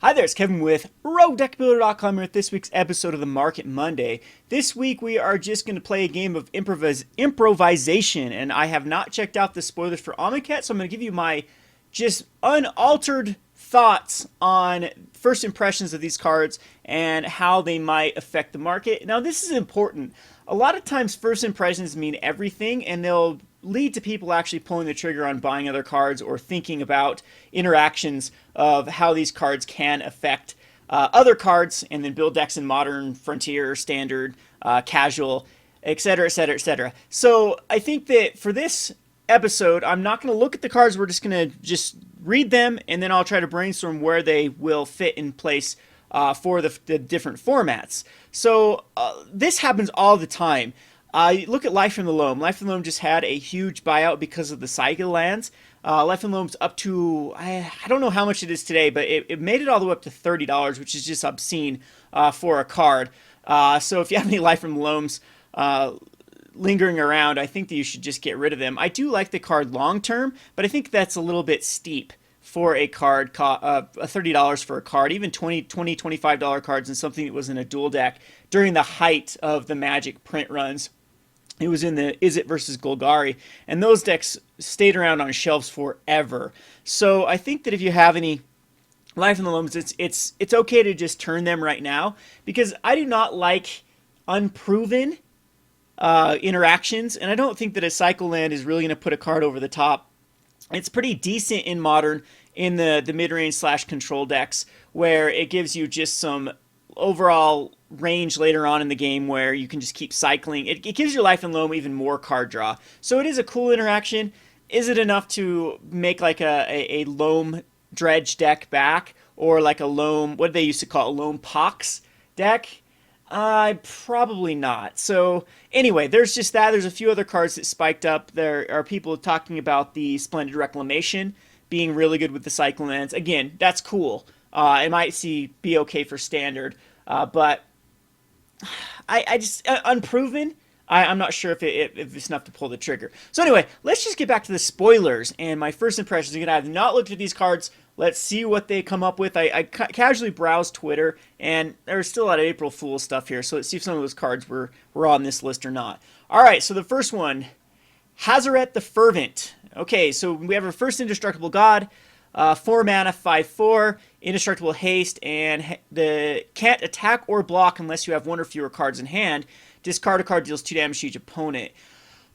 Hi there, it's Kevin with RogueDeckBuilder.com here with this week's episode of the Market Monday. This week we are just going to play a game of improvisation, and I have not checked out the spoilers for Amonkhet, so I'm going to give you my just unaltered thoughts on first impressions of these cards and how they might affect the market. Now this is important. A lot of times first impressions mean everything, and they'll lead to people actually pulling the trigger on buying other cards or thinking about interactions of how these cards can affect other cards, and then build decks in Modern, Frontier, Standard, Casual, etc., etc., etc. So I think that for this episode, I'm not going to look at the cards. We're just going to read them, and then I'll try to brainstorm where they will fit in place for the different formats. So this happens all the time. Look at Life from the Loam. Life from the Loam just had a huge buyout because of the cycle lands. Life from the Loam's up to, I don't know how much it is today, but it made it all the way up to $30, which is just obscene for a card. So if you have any Life from the Loams lingering around, I think that you should just get rid of them. I do like the card long term, but I think that's a little bit steep for a card, $30 for a card, even $25 cards and something that was in a dual deck during the height of the Magic print runs. It was in the Is It versus Golgari, and those decks stayed around on shelves forever. So I think that if you have any Life in the Loams, it's okay to just turn them right now, because I do not like unproven interactions, and I don't think that a cycle land is really going to put a card over the top. It's pretty decent in Modern in the mid-range / control decks, where it gives you just some overall range later on in the game where you can just keep cycling. It gives your Life in Loam even more card draw. So it is a cool interaction. Is it enough to make like a Loam Dredge deck back, or like a Loam, what they used to call a Loam Pox deck? Probably not. So anyway, there's just that. There's a few other cards that spiked up. There are people talking about the Splendid Reclamation being really good with the cycling lands. Again, that's cool. It might be okay for Standard, but I just unproven. I'm not sure if it's enough to pull the trigger. So anyway, let's just get back to the spoilers and my first impressions. Again, I have not looked at these cards. Let's see what they come up with. I casually browsed Twitter, and there's still a lot of April Fool's stuff here. So let's see if some of those cards were on this list or not. All right, so the first one, Hazaret the Fervent. Okay, so we have our first Indestructible God, 4 mana, 5/4, Indestructible Haste, and can't attack or block unless you have one or fewer cards in hand. Discard a card, deals 2 damage to each opponent.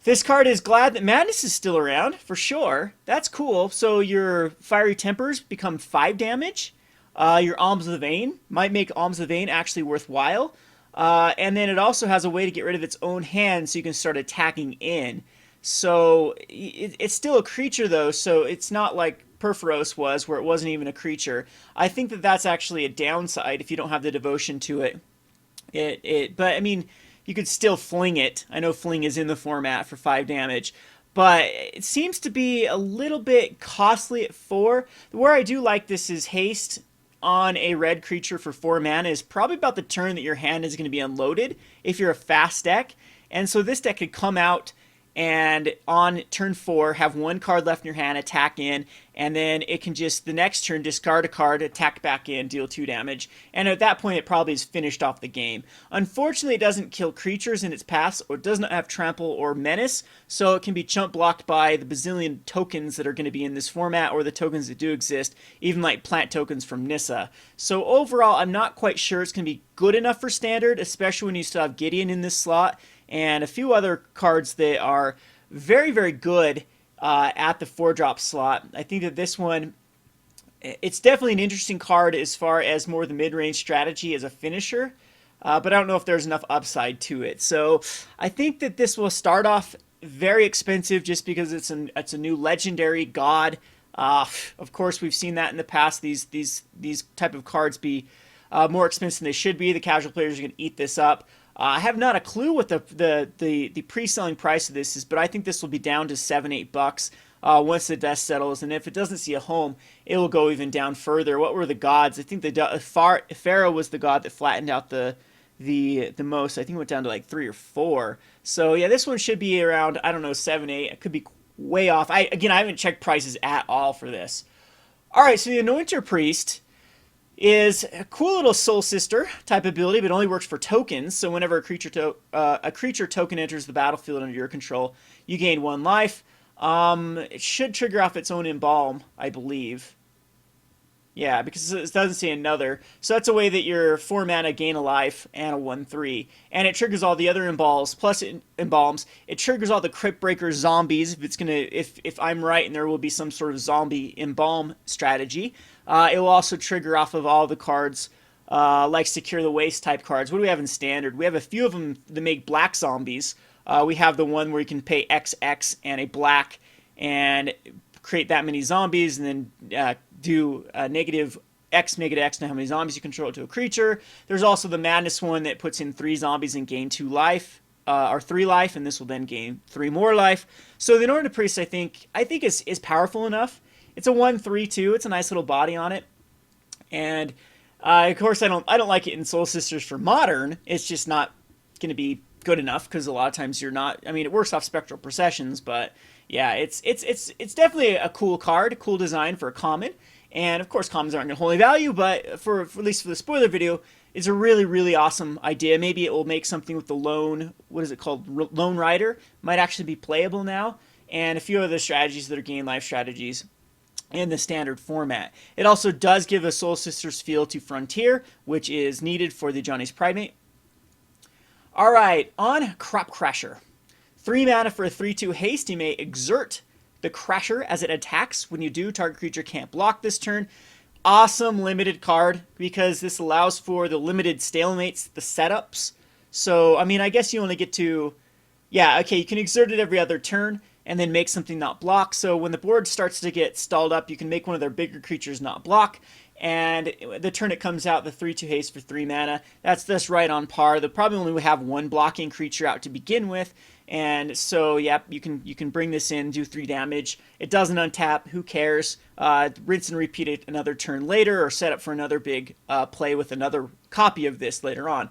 This card is glad that Madness is still around, for sure. That's cool. So your Fiery Tempers become 5 damage. Your Alms of the Vein might make Alms of the Vein actually worthwhile. And then it also has a way to get rid of its own hand, so you can start attacking in. So it's still a creature, though, so it's not like Perforos was, where it wasn't even a creature. I think that that's actually a downside if you don't have the devotion to it. But I mean, you could still fling it. I know fling is in the format for 5 damage, but it seems to be a little bit costly at 4. Where I do like this is haste on a red creature for 4 mana is probably about the turn that your hand is going to be unloaded if you're a fast deck. And so this deck could come out and on turn 4 have 1 card left in your hand, attack in, and then it can just the next turn discard a card, attack back in, deal 2 damage, and at that point it probably is finished off the game. Unfortunately, it doesn't kill creatures in its pass, or does not have trample or menace, so it can be chump blocked by the bazillion tokens that are going to be in this format, or the tokens that do exist, even like plant tokens from Nissa. So overall, I'm not quite sure it's going to be good enough for Standard, especially when you still have Gideon in this slot, and a few other cards that are very, very good at the 4-drop slot. I think that this one, it's definitely an interesting card as far as more the mid-range strategy as a finisher, but I don't know if there's enough upside to it. So I think that this will start off very expensive just because it's a new legendary god. Of course, we've seen that in the past. These type of cards be more expensive than they should be. The casual players are going to eat this up. I have not a clue what the pre-selling price of this is, but I think this will be down to $7-8 once the dust settles. And if it doesn't see a home, it will go even down further. What were the gods? I think Pharaoh was the god that flattened out the most. I think it went down to like 3 or 4. So yeah, this one should be around, I don't know, 7, 8. It could be way off. I haven't checked prices at all for this. All right, so the Anointer Priest. is a cool little Soul Sister type ability, but only works for tokens. So whenever a creature token enters the battlefield under your control, you gain 1 life. It should trigger off its own Embalm, I believe. Yeah, because it doesn't say another. So that's a way that your 4 mana gain a life and a 1/3. And it triggers all the other embalms, plus embalms. It triggers all the Crypt Breaker zombies if I'm right and there will be some sort of zombie embalm strategy. It will also trigger off of all the cards like Secure the Waste type cards. What do we have in standard? We have a few of them that make black zombies. We have the one where you can pay XX and a black and create that many zombies, and then do negative X to how many zombies you control to a creature. There's also the Madness one that puts in 3 zombies and gain 2 life, or 3 life, and this will then gain 3 more life. So the Northern Priest, I think is powerful enough. It's a 1/3/2. It's a nice little body on it, and of course I don't like it in Soul Sisters for Modern. It's just not going to be good enough because a lot of times you're not. I mean, it works off Spectral Processions, but yeah, it's definitely a cool card, cool design for a common. And of course, commons aren't going to hold any value, but for at least for the spoiler video, it's a really, really awesome idea. Maybe it will make something with the lone, what is it called? Lone Rider might actually be playable now, and a few other strategies that are gain life strategies in the standard format. It also does give a Soul Sisters feel to Frontier, which is needed for the Johnny's Primate. All right, on Crop Crasher. 3 mana for a 3/2 haste. You may exert the Crasher as it attacks. When you do, target creature can't block this turn. Awesome limited card because this allows for the limited stalemates, the setups. So, I mean, I guess you only get to... Yeah, okay, you can exert it every other turn and then make something not block. So when the board starts to get stalled up, you can make one of their bigger creatures not block. And the turn it comes out, the 3/2 haste for 3 mana, that's right on par. They'll probably only have 1 blocking creature out to begin with. And so, yep, you can bring this in, do 3 damage. It doesn't untap. Who cares? Rinse and repeat it another turn later, or set up for another big play with another copy of this later on.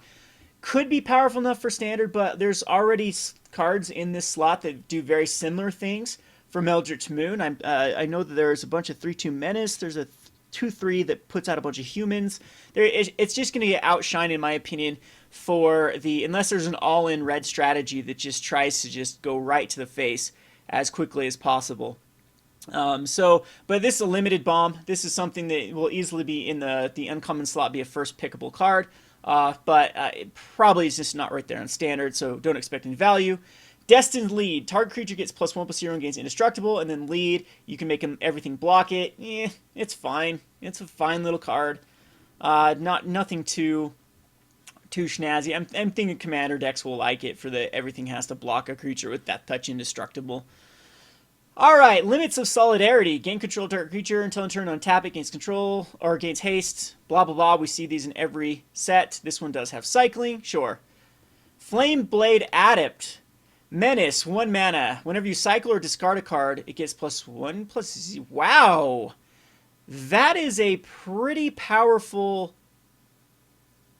Could be powerful enough for standard, but there's already cards in this slot that do very similar things. For Eldritch Moon, I know that there's a bunch of 3/2 Menace. There's a 2/3 that puts out a bunch of humans. It's just going to get outshined, in my opinion, unless there's an all-in red strategy that just tries to just go right to the face as quickly as possible. But this is a limited bomb. This is something that will easily be in the uncommon slot, be a first pickable card. But it probably is just not right there on standard, so don't expect any value. Destined Lead. Target creature gets +1/+0 and gains indestructible, and then lead. You can make everything block it. It's fine. It's a fine little card. Nothing too snazzy. I'm thinking Commander decks will like it for everything has to block a creature with Death Touch indestructible. Alright, Limits of Solidarity. Gain control of target creature until in turn untap it, gains control, or gains haste. Blah, blah, blah. We see these in every set. This one does have cycling. Sure. Flame Blade Adept. Menace, 1 mana. Whenever you cycle or discard a card, it gets +1/+0. Wow! That is a pretty powerful...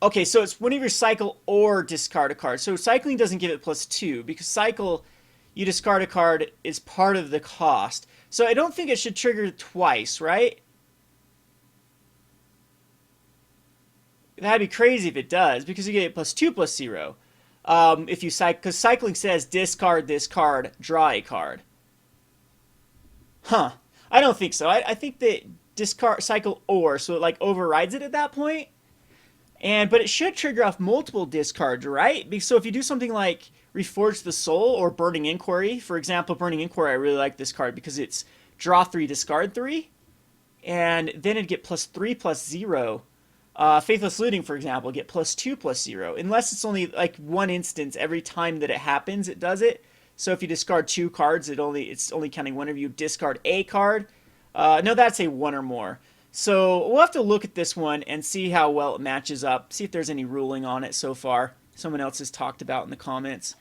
Okay, so it's whenever you cycle or discard a card. So cycling doesn't give it +2, because cycle, you discard a card, is part of the cost. So I don't think it should trigger twice, right? That'd be crazy if it does, because you get +2/+0. If you cycle, because cycling says discard this card, draw a card. Huh. I don't think so. I think that discard, cycle or, so it like overrides it at that point. But it should trigger off multiple discards, right? So if you do something like Reforge the Soul or Burning Inquiry, for example, Burning Inquiry, I really like this card because it's draw 3, discard 3, and then it'd get +3/+0. Faithless Looting, for example, get +2/+0. Unless it's only like one instance every time that it happens, it does it. So if you discard 2 cards, it's only counting whenever you discard a card. No, that's a 1 or more. So we'll have to look at this one and see how well it matches up. See if there's any ruling on it so far. Someone else has talked about in the comments.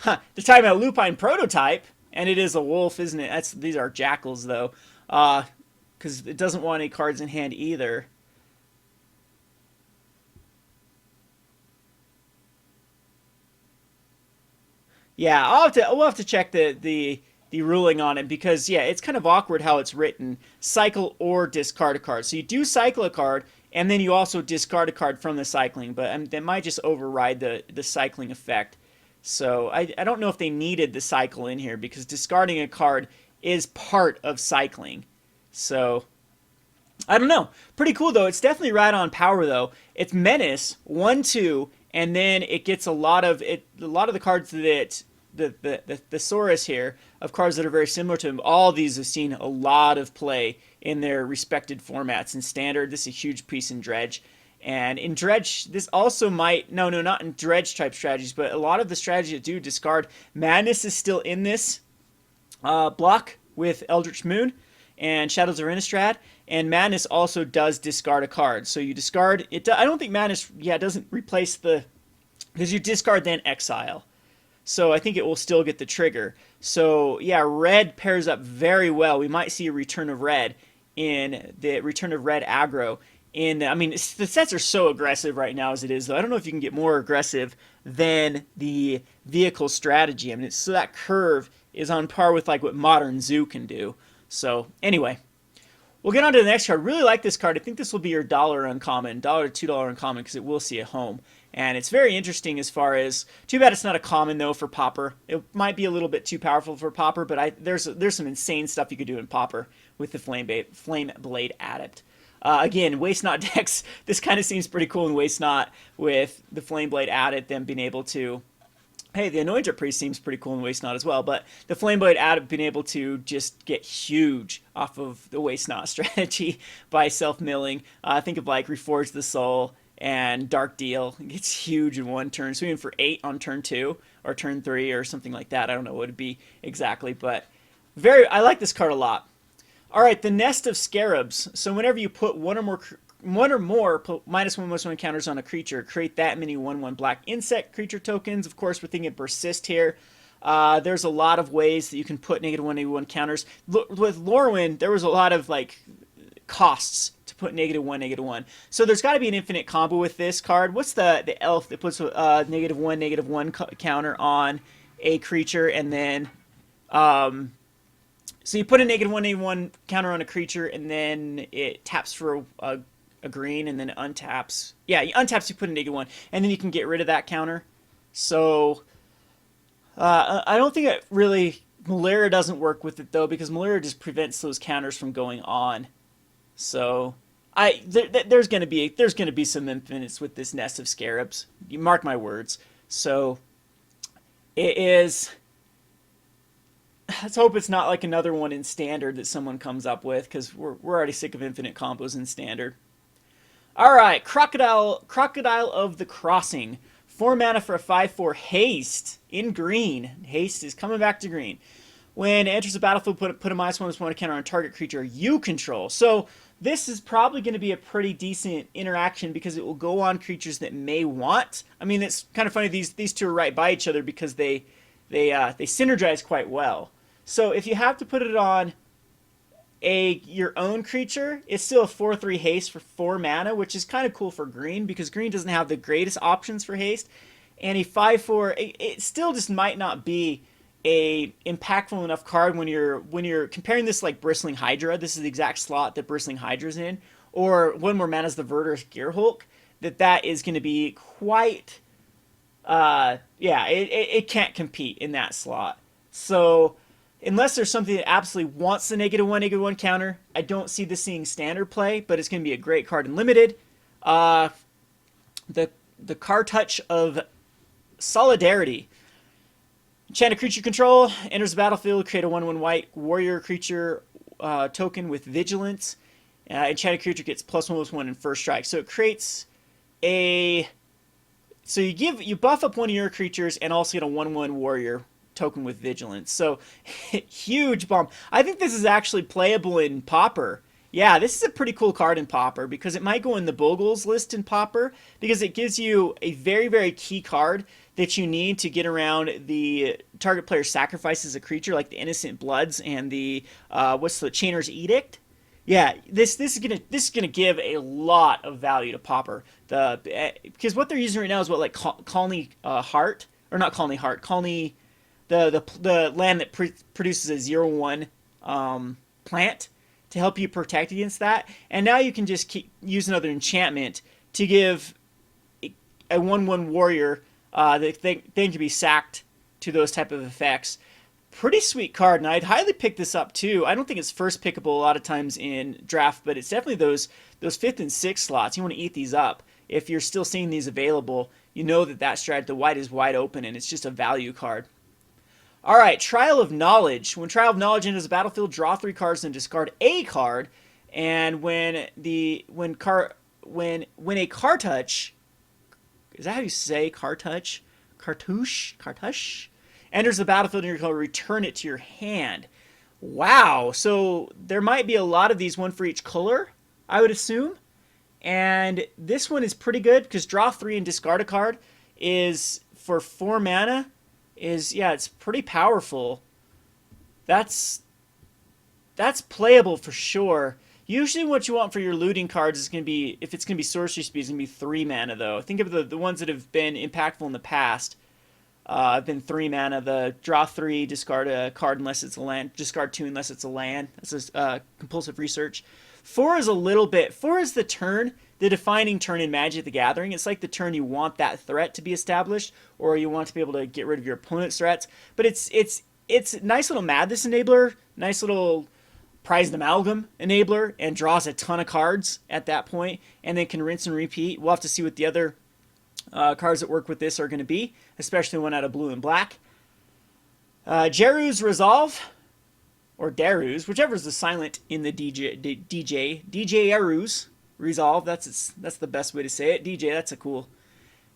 They're talking about Lupine Prototype, and it is a wolf, isn't it? These are jackals, though, because it doesn't want any cards in hand either. Yeah, we'll have to check the ruling on it because yeah, it's kind of awkward how it's written. Cycle or discard a card. So you do cycle a card, and then you also discard a card from the cycling, but that might just override the cycling effect. So I don't know if they needed the cycle in here because discarding a card is part of cycling. So I don't know. Pretty cool though. It's definitely right on power though. It's menace 1/2, and then it gets a lot of it. A lot of the cards that the thesaurus here of cards that are very similar to him. All these have seen a lot of play in their respected formats. In standard, this is a huge piece in dredge. And in dredge, this also might no, not in dredge type strategies, but a lot of the strategies that do discard madness is still in this block with Eldritch Moon and Shadows of Innistrad, and Madness also does discard a card. So you discard it. I don't think Madness, doesn't replace the because you discard then exile. So I think it will still get the trigger. So yeah, red pairs up very well. We might see a return of red in the return of red aggro. I mean, the sets are so aggressive right now as it is, though. I don't know if you can get more aggressive than the vehicle strategy. I mean, so that curve is on par with like what Modern Zoo can do. So anyway, we'll get on to the next card. Really like this card. I think this will be your dollar uncommon, $1 to $2 uncommon, because it will see a home. And it's very interesting as far as, too bad it's not a common though for Pauper. It might be a little bit too powerful for Pauper, but there's some insane stuff you could do in Pauper with the Flame Blade Adept. Again, Waste Not decks, this kind of seems pretty cool in Waste Not with the Flame Blade Adept, them being able to, hey, the Anointer Priest seems pretty cool in Waste Not as well, but the Flame Blade Adept being able to just get huge off of the Waste Not strategy by self-milling. Think of like Reforge the Soul and Dark Deal. It gets huge in one turn. So even for 8 on turn 2 or turn 3 or something like that. I don't know what it'd be exactly, but I like this card a lot. All right, the Nest of Scarabs. So whenever you put one or more -1/-1 counters on a creature, create that many 1/1 black insect creature tokens. Of course, we're thinking persist here. There's a lot of ways that you can put -1/-1 counters. With Lorwyn, there was a lot of like costs to put -1/-1. So there's got to be an infinite combo with this card. What's the elf that puts -1/-1 counter on a creature, and then so you put a -1/-1 counter on a creature, and then it taps for a green, and then it untaps. Yeah, you untaps, you put a -1, and then you can get rid of that counter. So I don't think it really. Malaria doesn't work with it though, because Malaria just prevents those counters from going on. So there's gonna be some infinites with this Nest of Scarabs. You mark my words. So it is. Let's hope it's not like another one in standard that someone comes up with, because we're already sick of infinite combos in standard. All right, Crocodile of the Crossing. 4 mana for a 5/4 haste in green. Haste is coming back to green. When it enters the battlefield, put a -1/-1 counter on a target creature you control. So this is probably going to be a pretty decent interaction because it will go on creatures that may want. I mean, it's kind of funny these two are right by each other because they synergize quite well. So if you have to put it on your own creature, it's still a 4/3 haste for 4 mana, which is kind of cool for green because green doesn't have the greatest options for haste. And a 5/4, it still just might not be a impactful enough card when you're comparing this like Bristling Hydra. This is the exact slot that Bristling Hydra's in, or 1 more mana is the Verdurous Gearhulk. That is going to be quite. It can't compete in that slot. So unless there's something that absolutely wants the -1/-1 counter, I don't see this seeing standard play, but it's going to be a great card in limited. The card touch of Solidarity. Enchant a creature control, enters the battlefield, create a 1/1 white warrior creature token with vigilance. Enchanted creature gets +1/+1 in first strike. So it creates a. So you buff up one of your creatures and also get a 1/1 warrior token with vigilance. So huge bump. I think this is actually playable in Pauper. Yeah, this is a pretty cool card in Pauper because it might go in the Bogles list in Pauper because it gives you a very, very key card that you need to get around the target player sacrifices a creature like the Innocent Bloods and the what's the Chainer's Edict. Yeah, this is gonna give a lot of value to Pauper. Because what they're using right now is what like Colony Heart or not Colony Heart, Colony the land that produces a 0/1 plant to help you protect against that. And now you can just use another enchantment to give a 1/1 warrior that then can be sacked to those type of effects. Pretty sweet card, and I'd highly pick this up too. I don't think it's first pickable a lot of times in draft, but it's definitely those fifth and sixth slots. You want to eat these up. If you're still seeing these available, you know that strat, the white is wide open, and it's just a value card. All right, Trial of Knowledge. When Trial of Knowledge enters the battlefield, draw 3 cards and discard a card. And when a card touch, is that how you say card touch? Cartouche enters the battlefield and you're going to return it to your hand. Wow, so there might be a lot of these, one for each color, I would assume. And this one is pretty good because draw 3 and discard a card is for 4 mana. It's pretty powerful. That's playable for sure. Usually what you want for your looting cards is going to be, if it's going to be sorcery speed, it's going to be 3 mana though. Think of the ones that have been impactful in the past. Have been 3 mana. The draw 3, discard a card unless it's a land, discard 2 unless it's a land. That's compulsive research. 4 is the defining turn in Magic the Gathering. It's like the turn you want that threat to be established, or you want to be able to get rid of your opponent's threats. But it's a nice little Madness enabler, nice little Prized Amalgam enabler, and draws a ton of cards at that point, and then can rinse and repeat. We'll have to see what the other cards that work with this are going to be, especially one out of blue and black. Jeru's Resolve, or Daru's, whichever is the silent in the DJ Jeru's Resolve. That's the best way to say it. DJ, that's a cool.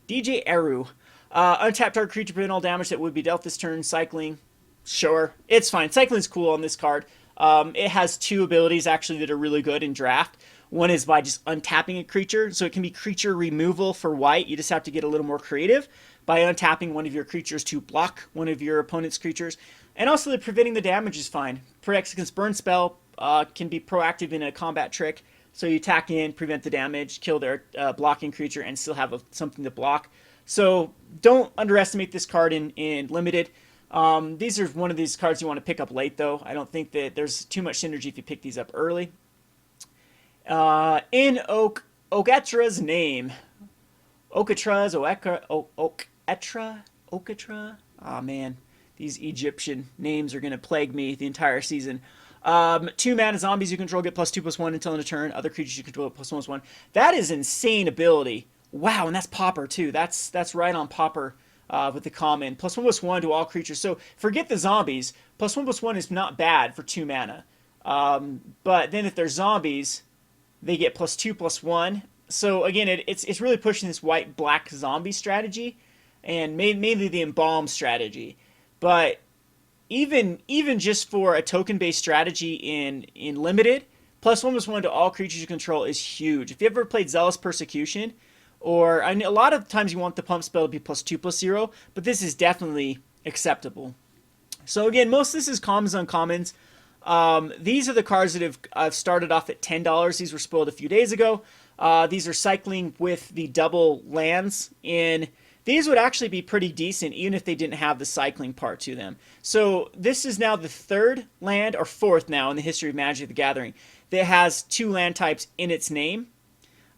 DJ Eru. Untapped target creature prevent all damage that would be dealt this turn. Cycling. Sure, it's fine. Cycling's cool on this card. It has 2 abilities actually that are really good in draft. One is by just untapping a creature, so it can be creature removal for white. You just have to get a little more creative by untapping one of your creatures to block one of your opponent's creatures. And also, preventing the damage is fine. Protects against burn spell, can be proactive in a combat trick. So you attack in, prevent the damage, kill their blocking creature, and still have something to block. So don't underestimate this card in Limited. These are one of these cards you want to pick up late, though. I don't think that there's too much synergy if you pick these up early. In Oketra's name. Oketra. Oh man, these Egyptian names are going to plague me the entire season. 2 mana zombies you control get +2/+1 until end of turn. Other creatures you control get +1/+1. That is insane ability. Wow, and that's Pauper too. That's right on Pauper with the common. +1/+1 to all creatures. So forget the zombies. +1/+1 is not bad for 2 mana. But then if they're zombies, they get +2/+1. So again, it's really pushing this white-black zombie strategy, and mainly the embalm strategy. But even just for a token-based strategy in Limited, +1/+1 to all creatures you control is huge. If you ever played Zealous Persecution, or a lot of times you want the pump spell to be +2/+0, but this is definitely acceptable. So again, most of this is commons, uncommons. These are the cards that have started off at $10. These were spoiled a few days ago. These are cycling with the double lands in. These would actually be pretty decent even if they didn't have the cycling part to them. So this is now the 3rd land, or 4th now in the history of Magic the Gathering, that has 2 land types in its name.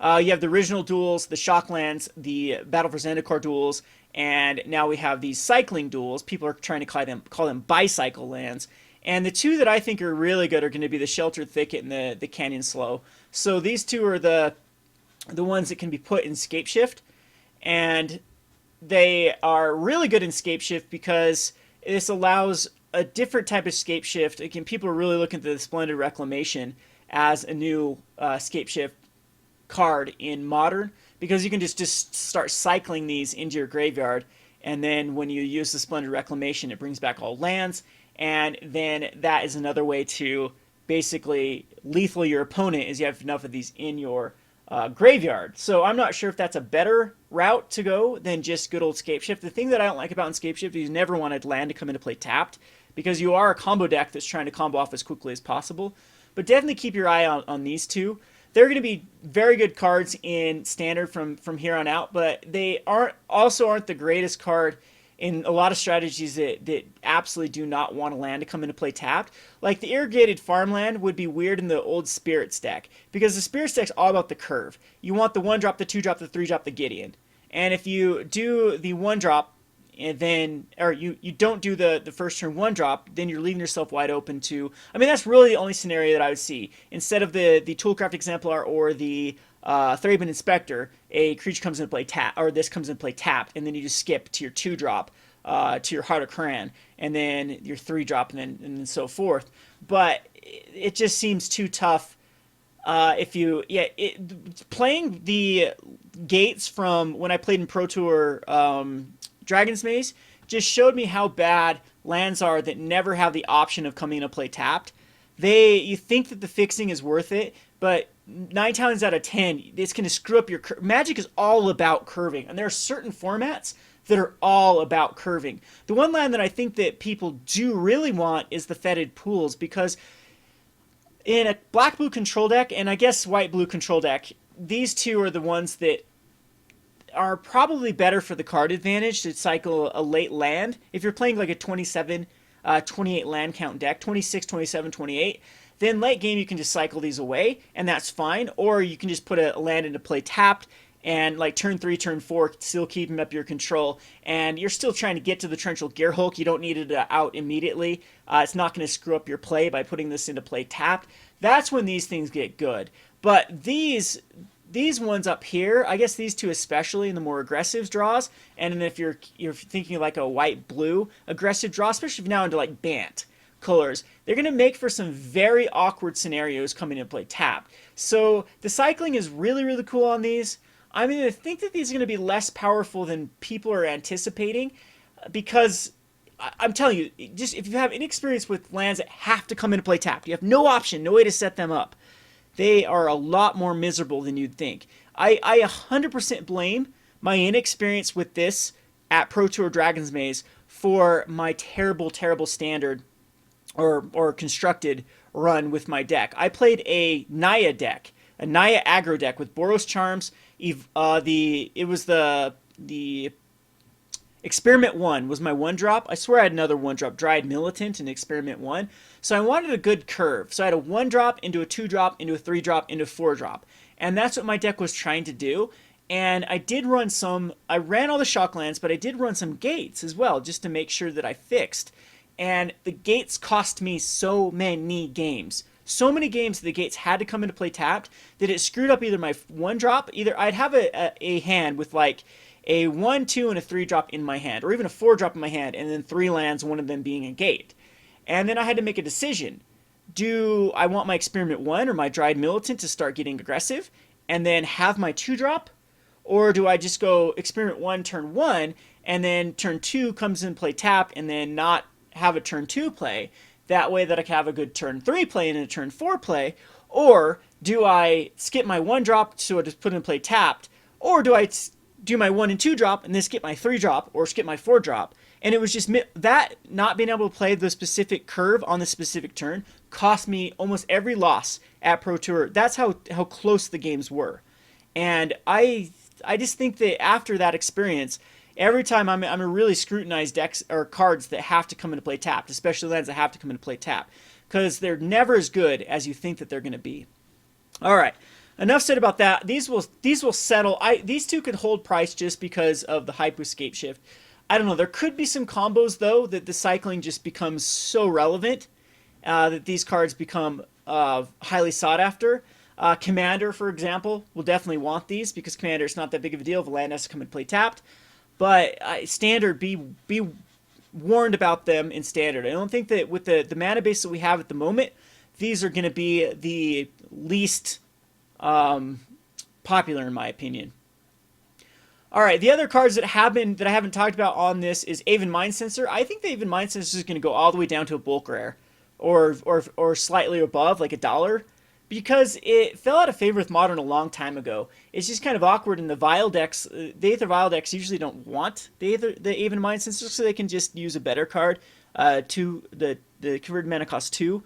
You have the original duels, the shock lands, the Battle for Zendikar duels, and now we have these cycling duels. People are trying to call them bicycle lands. And the 2 that I think are really good are going to be the Sheltered Thicket and the Canyon Slough. So these 2 are the ones that can be put in Scapeshift, and they are really good in Scapeshift because this allows a different type of Scapeshift. Again, people are really looking at the Splendid Reclamation as a new Scapeshift card in Modern, because you can just start cycling these into your graveyard, and then when you use the Splendid Reclamation, it brings back all lands, and then that is another way to basically lethal your opponent, is you have enough of these in your graveyard. So I'm not sure if that's a better route to go than just good old Scapeshift. The thing that I don't like about in Scapeshift is you never wanted land to come into play tapped, because you are a combo deck that's trying to combo off as quickly as possible. But definitely keep your eye out on these 2. They're going to be very good cards in Standard from here on out, but they aren't the greatest card in a lot of strategies that absolutely do not want a land to come into play tapped. Like the irrigated farmland would be weird in the old Spirits deck, because the Spirits deck's all about the curve. You want the 1-drop, the 2-drop, the 3-drop, the Gideon. And if you do the 1-drop, and then or you don't do the first turn 1-drop, then you're leaving yourself wide open to, I mean, that's really the only scenario that I would see. Instead of the Toolcraft Exemplar or the Thraben Inspector, a creature comes into play tap, or this comes into play tapped, and then you just skip to your 2-drop, to your Heart of Cran, and then your 3-drop, and then so forth. But it just seems too tough. If you, yeah, playing the gates from when I played in Pro Tour, Dragon's Maze, just showed me how bad lands are that never have the option of coming into play tapped. You think that the fixing is worth it, but 9 times out of 10, it's going to screw up your Magic is all about curving, and there are certain formats that are all about curving. The one land that I think that people do really want is the Fetid Pools, because in a black-blue control deck, and I guess white-blue control deck, these two are the ones that are probably better for the card advantage to cycle a late land. If you're playing like a 27, 28 land count deck, 26, 27, 28, then late game you can just cycle these away, and that's fine. Or you can just put a land into play tapped, and like turn 3, turn 4, still keeping up your control, and you're still trying to get to the Torrential Gearhulk. You don't need it out immediately. It's not going to screw up your play by putting this into play tapped. That's when these things get good. But these ones up here, I guess these two especially in the more aggressive draws, and then if you're thinking like a white-blue aggressive draw, especially now into like Bant colors, they're going to make for some very awkward scenarios coming into play tapped. So the cycling is really, really cool on these. I mean, I think that these are going to be less powerful than people are anticipating, because I'm telling you, just if you have any experience with lands that have to come into play tapped, you have no option, no way to set them up, they are a lot more miserable than you'd think. I 100% blame my inexperience with this at Pro Tour Dragon's Maze for my terrible, terrible standard or constructed run with my deck. I played a Naya deck, a Naya aggro deck with Boros Charms. It was the Experiment 1 was my 1-drop. I swear I had another 1-drop, Dryad Militant in Experiment 1. So I wanted a good curve. So I had a 1-drop into a 2-drop into a 3-drop into a 4-drop. And that's what my deck was trying to do. And I did run I ran all the shock lands, but I did run some gates as well, just to make sure that I fixed. And the gates cost me so many games. So many games that the gates had to come into play tapped that it screwed up either my 1-drop, either I'd have a hand with like a 1, 2, and a 3-drop in my hand, or even a 4-drop in my hand, and then 3 lands, one of them being a gate. And then I had to make a decision. Do I want my Experiment 1 or my Dryad Militant to start getting aggressive, and then have my 2-drop? Or do I just go Experiment 1, turn 1, and then turn 2 comes in play tapped, and then not have a turn 2 play? That way that I can have a good turn 3 play and a turn 4 play. Or do I skip my 1-drop so I just put in play tapped? Or do I do my 1 and 2-drop and then skip my 3-drop or skip my 4-drop? And it was just that not being able to play the specific curve on the specific turn cost me almost every loss at Pro Tour. That's how close the games were. And I just think that after that experience, every time I'm a really scrutinized decks or cards that have to come into play tapped, especially lands that have to come into play tapped, because they're never as good as you think that they're going to be. All right, enough said about that. These will settle. These two could hold price just because of the hype with Scape Shift. I don't know. There could be some combos though that the cycling just becomes so relevant that these cards become highly sought after. Commander, for example, will definitely want these because Commander is not that big of a deal if a land has to come and play tapped. But Standard, be warned about them in Standard. I don't think that with the mana base that we have at the moment, these are going to be the least popular in my opinion. All right, the other cards that I haven't talked about on this is Aven Mind Sensor. I think the Aven Mind Sensor is going to go all the way down to a bulk rare, or slightly above, like $1, because it fell out of favor with Modern a long time ago. It's just kind of awkward in the Vial decks. The Aether Vial decks usually don't want the Aven Mind Sensor, so they can just use a better card to the converted mana cost 2.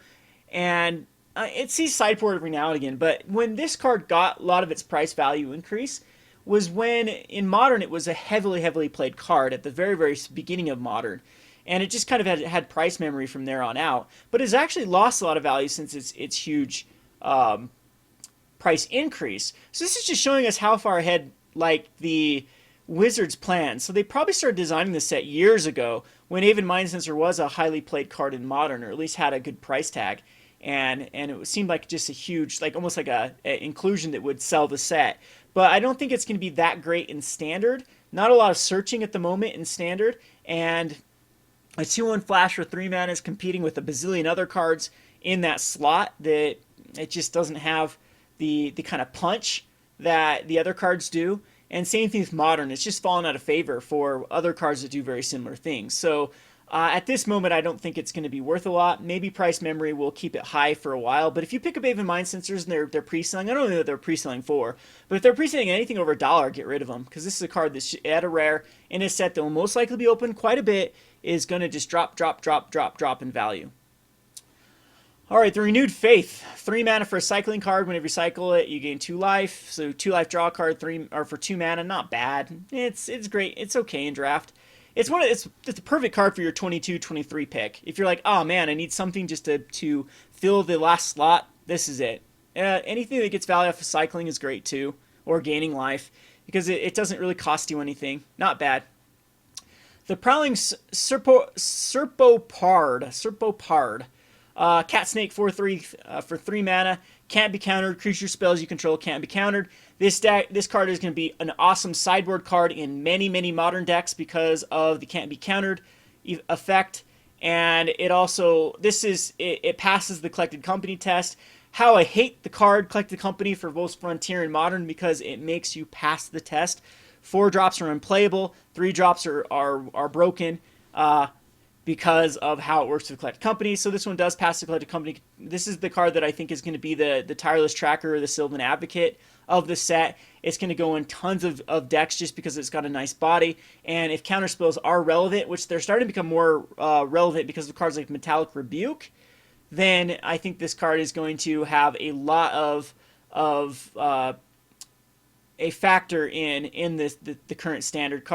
And it sees sideboard every now and again, but when this card got a lot of its price value increase, was when in Modern it was a heavily played card at the very beginning of Modern, and it just kind of had price memory from there on out. But it's actually lost a lot of value since its huge price increase. So this is just showing us how far ahead like the Wizards planned. So they probably started designing this set years ago when Avid Mind Sensor was a highly played card in Modern, or at least had a good price tag. And it seemed like just a huge, like almost like a inclusion that would sell the set. But I don't think it's going to be that great in Standard. Not a lot of searching at the moment in Standard. And a 2-1 flash for 3 mana is competing with a bazillion other cards in that slot that it just doesn't have the kind of punch that the other cards do. And same thing with Modern. It's just fallen out of favor for other cards that do very similar things. So at this moment, I don't think it's going to be worth a lot. Maybe price memory will keep it high for a while. But if you pick up Avid Mind Sensors and they're pre-selling, I don't know what they're pre-selling for, but if they're pre-selling anything over $1, get rid of them, because this is a card that's at a rare in a set that will most likely be open quite a bit, is going to just drop in value. All right, the Renewed Faith. 3 mana for a cycling card. Whenever you cycle it, you gain 2 life. So 2 life draw a card, 3 or for 2 mana, not bad. It's great. It's okay in draft. It's the perfect card for your 22-23 pick. If you're like, oh man, I need something just to fill the last slot, this is it. Anything that gets value off of cycling is great too, or gaining life, because it doesn't really cost you anything. Not bad. The Prowling Serpopard. Cat Snake 4/3 for 3 mana. Can't be countered. Creature spells you control can't be countered. This card is going to be an awesome sideboard card in many Modern decks because of the can't be countered effect. And it also, it passes the Collected Company test. How I hate the card Collected Company for both Frontier and Modern, because it makes you pass the test. 4 drops are unplayable. 3 drops are broken. Because of how it works with Collected Company. So this one does pass the Collected Company. This is the card that I think is going to be the Tireless Tracker or the Sylvan Advocate of the set. It's going to go in tons of decks just because it's got a nice body. And if counter spells are relevant, which they're starting to become more relevant because of cards like Metallic Rebuke, then I think this card is going to have a lot of a factor in the current standard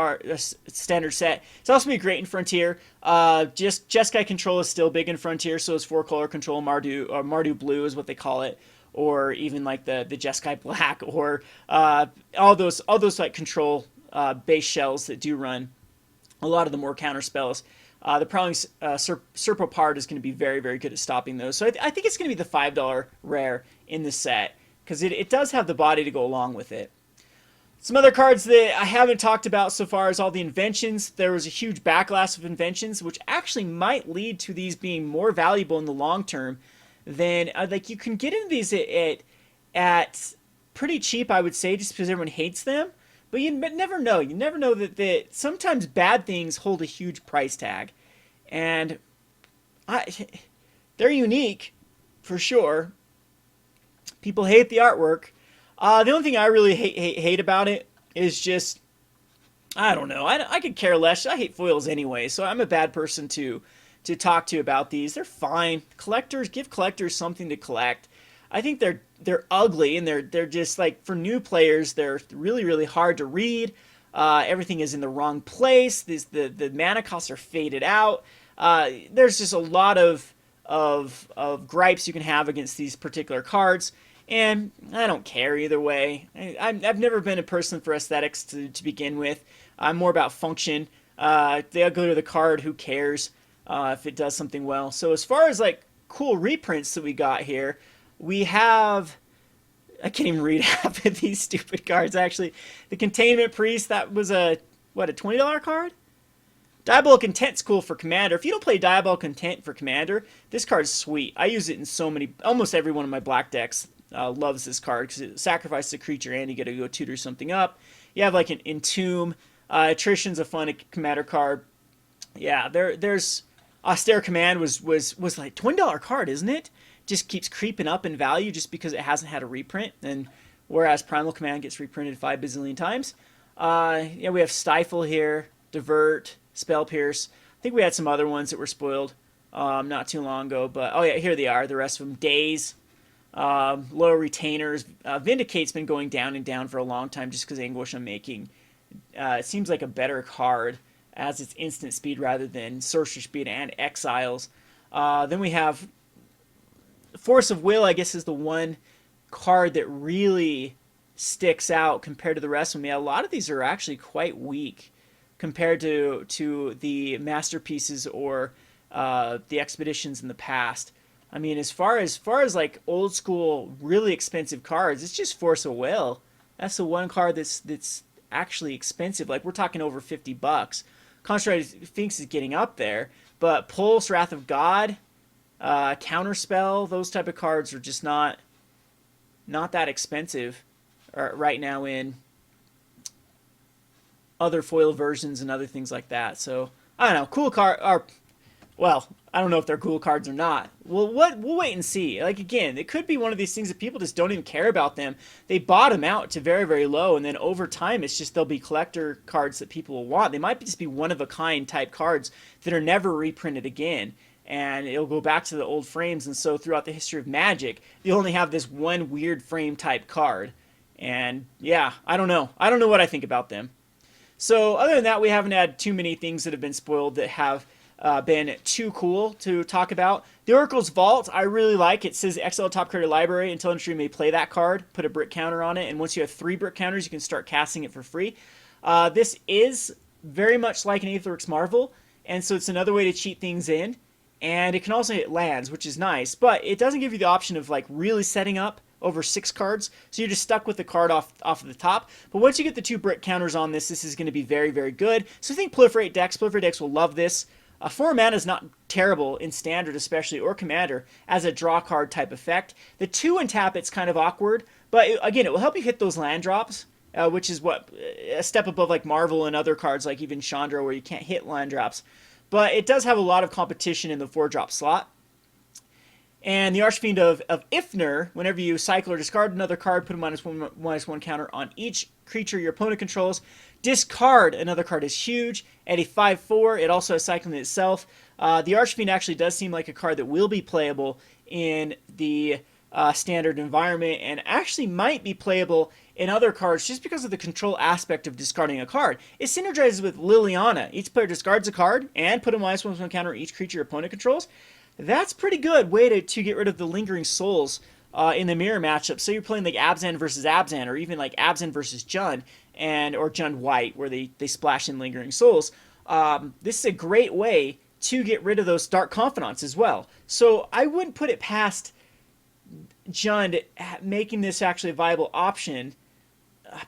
standard set. It's also going to be great in Frontier. Jeskai control is still big in Frontier, so is 4-color control. Mardu Blue is what they call it, or even like the Jeskai Black, or all those like control base shells that do run a lot of the more counter spells. The Prowling Serpopard is going to be very good at stopping those. So I think it's going to be the $5 rare in the set, because it does have the body to go along with it. Some other cards that I haven't talked about so far is all the inventions. There was a huge backlash of inventions, which actually might lead to these being more valuable in the long term than, like, you can get into these at pretty cheap, I would say, just because everyone hates them. But you never know. You never know that sometimes bad things hold a huge price tag. And they're unique, for sure. People hate the artwork. The only thing I really hate about it is just, I don't know. I could care less. I hate foils anyway, so I'm a bad person to talk to about these. They're fine. Give collectors something to collect. I think they're ugly, and they're just like, for new players, they're really hard to read. Everything is in the wrong place. The mana costs are faded out. There's just a lot of gripes you can have against these particular cards. And I don't care either way. I've never been a person for aesthetics to begin with. I'm more about function. The uglier the card, who cares if it does something well. So as far as like cool reprints that we got here, we have, I can't even read half of these stupid cards actually. The Containment Priest, that was a $20 card? Diabolic Intent's cool for Commander. If you don't play Diabolic Intent for Commander, this card's sweet. I use it in almost every one of my black decks. Loves this card because it sacrifices a creature and you get to go tutor something up. You have like an Entomb. Attrition's a fun Commander card. Yeah, there's Austere Command was like $20 card, isn't it? Just keeps creeping up in value just because it hasn't had a reprint, and whereas Primal Command gets reprinted 5 bazillion times. Yeah, we have Stifle here, Divert, Spell Pierce. I think we had some other ones that were spoiled not too long ago, but oh yeah, here they are. The rest of them, Daze. low retainers. Vindicate's been going down and down for a long time just because Anguish I'm making. It seems like a better card as its instant speed rather than sorcery speed and exiles. Then we have Force of Will, I guess, is the one card that really sticks out compared to the rest of them. Yeah, a lot of these are actually quite weak compared to the masterpieces or the expeditions in the past. I mean, as far as like old school, really expensive cards, it's just Force of Will. That's the one card that's actually expensive. Like we're talking over $50. Concentrated Sphinx is getting up there, but Pulse, Wrath of God, Counterspell, those type of cards are just not that expensive right now in other foil versions and other things like that. So I don't know, cool card. Or well, I don't know if they're cool cards or not. Well, we'll wait and see. Like again, it could be one of these things that people just don't even care about them. They bottom out to very, very low, and then over time, it's just they'll be collector cards that people will want. They might just be one of a kind type cards that are never reprinted again, and it'll go back to the old frames. And so throughout the history of Magic, you only have this one weird frame type card. And yeah, I don't know. I don't know what I think about them. So other than that, we haven't had too many things that have been spoiled that have been too cool to talk about. The Oracle's Vault, I really like. It says XL top card of library until entry may play that card, put a brick counter on it, and once you have 3 brick counters, you can start casting it for free. This is very much like an Aetherworks Marvel, and so it's another way to cheat things in, and it can also hit lands, which is nice, but it doesn't give you the option of like really setting up over 6 cards, so you're just stuck with the card off of the top. But once you get the 2 brick counters on this, this is going to be very, very good. So I think Proliferate decks will love this. 4 mana is not terrible in Standard especially, or Commander, as a draw card type effect. The 2 and tap, it's kind of awkward, but again, it will help you hit those land drops, which is what a step above like Marvel and other cards like even Chandra where you can't hit land drops. But it does have a lot of competition in the 4-drop slot. And the Archfiend of Ifnir, whenever you cycle or discard another card, put a -1/-1 counter on each creature your opponent controls. Discard another card is huge. At a 5/4, it also has cycling itself. The Archfiend actually does seem like a card that will be playable in the standard environment, and actually might be playable in other cards just because of the control aspect of discarding a card. It synergizes with Liliana. Each player discards a card and put a -1/-1 counter on each creature your opponent controls. That's pretty good way to get rid of the Lingering Souls in the mirror matchup. So you're playing like Abzan versus Abzan, or even like Abzan versus Jund, or Jund White, where they splash in Lingering Souls. This is a great way to get rid of those Dark Confidants as well. So I wouldn't put it past Jund making this actually a viable option,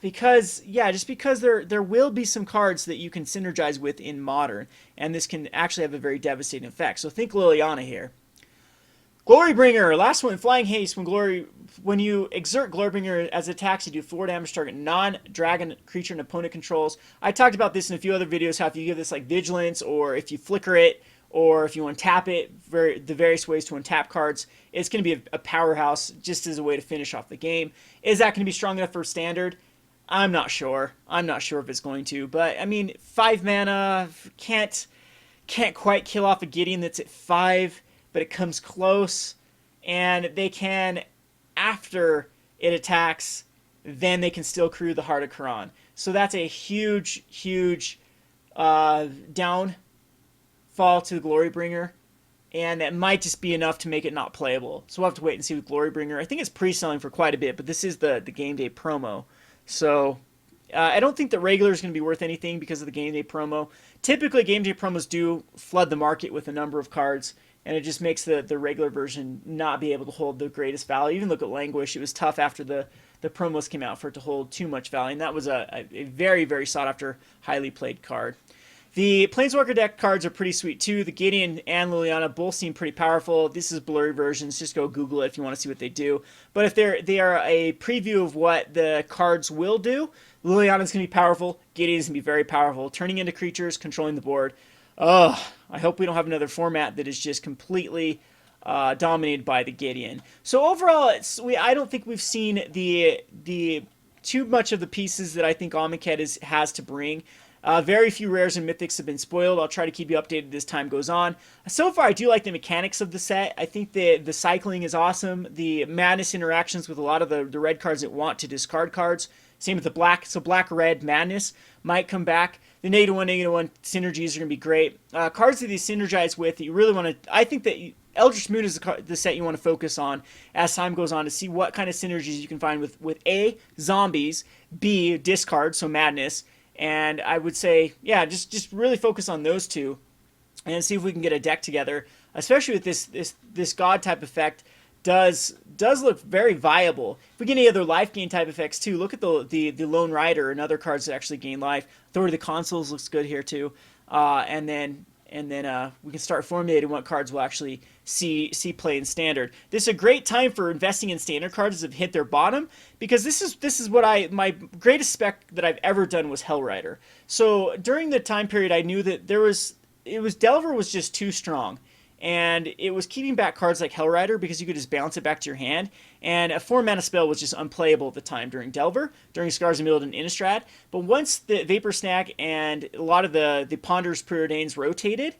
because there will be some cards that you can synergize with in Modern, and this can actually have a very devastating effect. So think Liliana here. Glorybringer, last one, Flying Haste. When you exert Glorybringer as attacks, you do 4 damage to target non-dragon creature an opponent controls. I talked about this in a few other videos, how if you give this like Vigilance, or if you flicker it, or if you untap it, the various ways to untap cards, it's going to be a powerhouse just as a way to finish off the game. Is that going to be strong enough for Standard? I'm not sure. I'm not sure if it's going to. But, I mean, 5 mana can't quite kill off a Gideon that's at 5, but it comes close. And they can, after it attacks, then they can still crew the Heart of Quran. So that's a huge, huge downfall to the Glorybringer. And that might just be enough to make it not playable. So we'll have to wait and see with Glorybringer. I think it's pre-selling for quite a bit, but this is the game day promo. So I don't think the regular is going to be worth anything because of the game day promo. Typically, game day promos do flood the market with a number of cards, and it just makes the regular version not be able to hold the greatest value. Even look at Languish. It was tough after the promos came out for it to hold too much value, and that was a very, very sought-after, highly played card. The Planeswalker deck cards are pretty sweet too. The Gideon and Liliana both seem pretty powerful. This is blurry versions. Just go Google it if you want to see what they do. But if they are a preview of what the cards will do, Liliana's going to be powerful. Gideon's going to be very powerful. Turning into creatures, controlling the board. I hope we don't have another format that is just completely dominated by the Gideon. So overall, I don't think we've seen the too much of the pieces that I think Amonkhet has to bring. Very few rares and mythics have been spoiled. I'll try to keep you updated as time goes on. So far, I do like the mechanics of the set. I think the cycling is awesome. The madness interactions with a lot of the red cards that want to discard cards. Same with the black. So black-red madness might come back. The -1/-1 synergies are going to be great. Cards that you synergize with that you really want to... I think that Eldritch Moon is the set you want to focus on as time goes on to see what kind of synergies you can find with A, zombies, B, discard, so madness, and I would say, yeah, just really focus on those two and see if we can get a deck together, especially with this God type effect. Does look very viable. If we get any other life gain type effects too, look at the Lone Rider and other cards that actually gain life. Authority of the Consuls looks good here too, and then we can start formulating what cards will actually see play in Standard. This is a great time for investing in Standard cards that have hit their bottom, because this is what my greatest spec that I've ever done was Hellrider. So during the time period, I knew that Delver was just too strong, and it was keeping back cards like Hellrider because you could just bounce it back to your hand, and a 4-mana spell was just unplayable at the time during Delver, during Scars of Mirrodin and Innistrad. But once the Vapor Snag and a lot of the Ponderous Preordains rotated,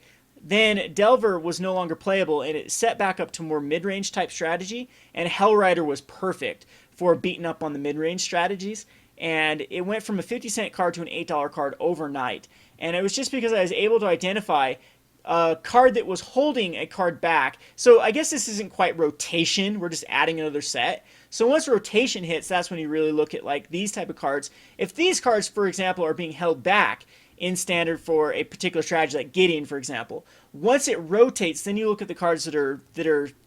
then Delver was no longer playable, and it set back up to more mid-range type strategy, and Hellrider was perfect for beating up on the mid-range strategies, and it went from a 50-cent card to an $8 card overnight. And it was just because I was able to identify a card that was holding a card back. So I guess this isn't quite rotation, we're just adding another set. So once rotation hits, that's when you really look at like these type of cards. If these cards, for example, are being held back in Standard for a particular strategy, like Gideon, for example, once it rotates, then you look at the cards that are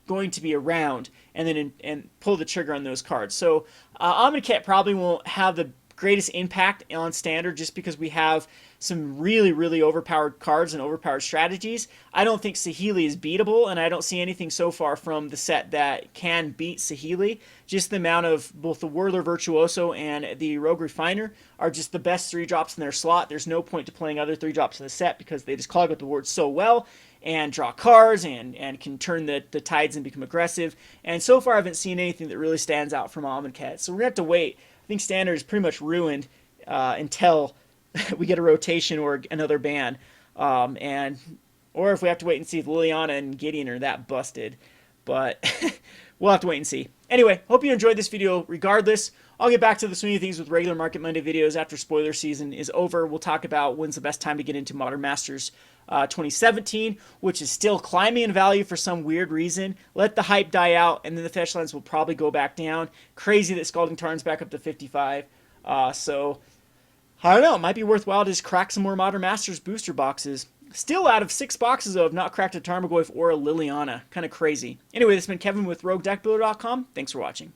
going to be around, and then and pull the trigger on those cards. So Amonkhet probably won't have the greatest impact on Standard just because we have some really overpowered cards and overpowered strategies. I don't think Saheeli is beatable, and I don't see anything so far from the set that can beat Saheeli. Just the amount of both the Whirler Virtuoso and the Rogue Refiner are just the best 3-drops in their slot. There's no point to playing other 3-drops in the set because they just clog up the board so well and draw cards and can turn the tides and become aggressive. And so far I haven't seen anything that really stands out from Amonkhet. So we're going to have to wait. I think Standard is pretty much ruined until we get a rotation or another ban, or if we have to wait and see if Liliana and Gideon are that busted. But we'll have to wait and see. Anyway, hope you enjoyed this video. Regardless, I'll get back to the swing of things with regular Market Monday videos after spoiler season is over. We'll talk about when's the best time to get into Modern Masters 2017, which is still climbing in value for some weird reason. Let the hype die out, and then the fetch lines will probably go back down. Crazy that Scalding Tarn's back up to 55. So I don't know, it might be worthwhile to just crack some more Modern Masters booster boxes. Still out of 6 boxes, though, I've not cracked a Tarmogoyf or a Liliana. Kind of crazy. Anyway, this has been Kevin with RogueDeckBuilder.com. Thanks for watching.